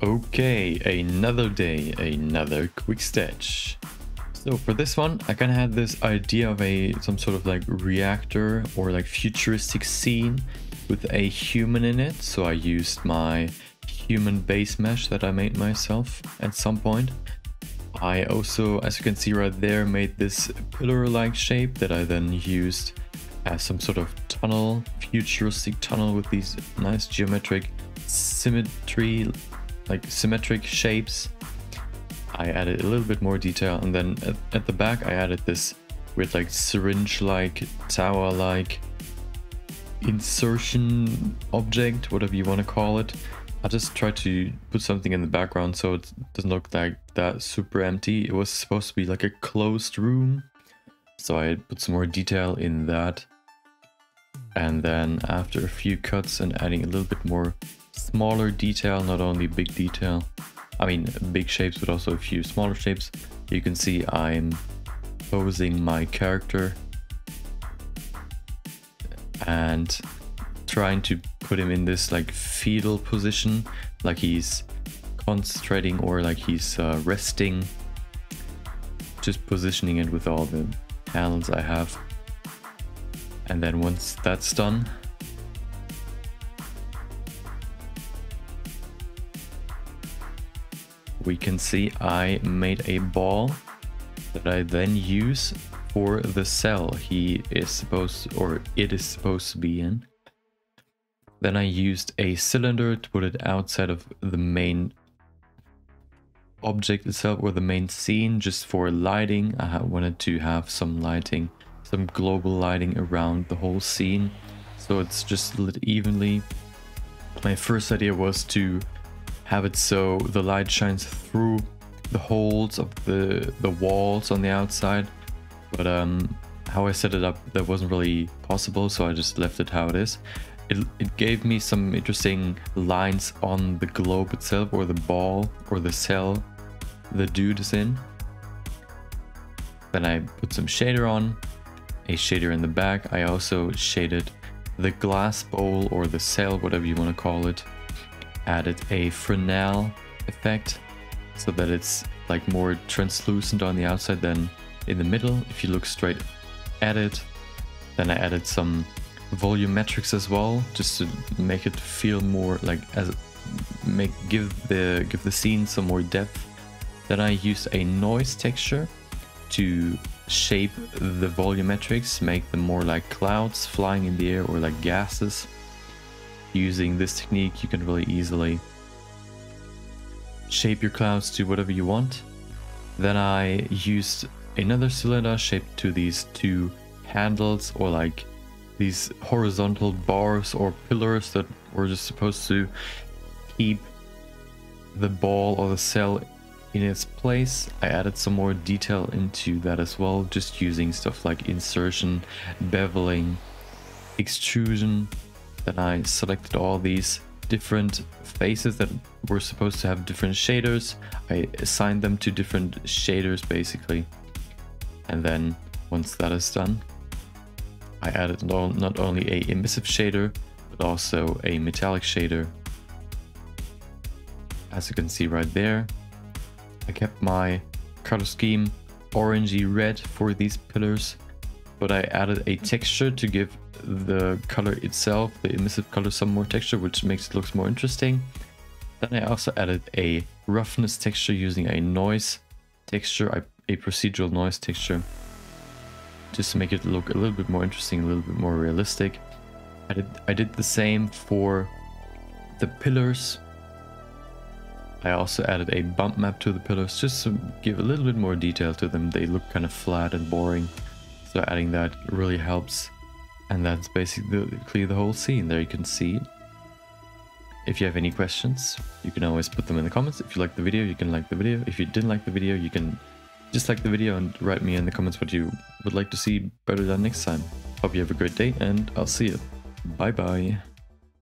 Okay, another day, another quick sketch. So for this one, I kind of had this idea of some sort of like reactor or like futuristic scene with a human in it. So I used my human base mesh that I made myself at some point. I also, as you can see right there, made this pillar-like shape that I then used as some sort of tunnel, futuristic tunnel with these nice geometric symmetric shapes. I added a little bit more detail, and then at the back I added this weird like syringe-like, tower-like insertion object, whatever you want to call it. I just tried to put something in the background so it doesn't look like that super empty. It was supposed to be like a closed room, so I put some more detail in that. And then after a few cuts and adding a little bit more smaller detail, not only big detail, I mean big shapes, but also a few smaller shapes, you can see I'm posing my character and trying to put him in this like fetal position, like he's concentrating or like he's resting. Just positioning it with all the panels I have. And then once that's done, we can see I made a ball that I then use for the cell he is supposed, or it is supposed to be in. Then I used a cylinder to put it outside of the main object itself, or the main scene, just for lighting. I wanted to have some lighting, some global lighting around the whole scene, so it's just lit evenly. My first idea was to have it so the light shines through the holes of the walls on the outside, but how I set it up, that wasn't really possible, so I just left it how it is. It gave me some interesting lines on the globe itself, or the ball, or the cell the dude is in. Then I put some shader on, a shader in the back. I also shaded the glass bowl, or the cell, whatever you want to call it. Added a Fresnel effect so that it's like more translucent on the outside than in the middle if you look straight at it. Then I added some volumetrics as well, just to make it feel more like give the scene some more depth. Then I used a noise texture to shape the volumetrics, make them more like clouds flying in the air, or like gases. Using this technique, you can really easily shape your clouds to whatever you want. Then I used another cylinder shaped to these two handles, or like these horizontal bars or pillars that were just supposed to keep the ball or the cell in its place. I added some more detail into that as well, just using stuff like insertion, beveling, extrusion. Then I selected all these different faces that were supposed to have different shaders. I assigned them to different shaders basically. And then once that is done, I added not only a emissive shader, but also a metallic shader. As you can see right there, I kept my color scheme orangey red for these pillars, but I added a texture to give the color itself, the emissive color, some more texture, which makes it look more interesting. Then I also added a roughness texture using a noise texture, a procedural noise texture, just to make it look a little bit more interesting, a little bit more realistic. I did the same for the pillars. I also added a bump map to the pillars, just to give a little bit more detail to them. They look kind of flat and boring, so adding that really helps. And that's basically the whole scene. There you can see it. If you have any questions, you can always put them in the comments. If you liked the video, you can like the video. If you didn't like the video, you can dislike the video and write me in the comments what you would like to see better than next time. Hope you have a great day, and I'll see you. Bye bye.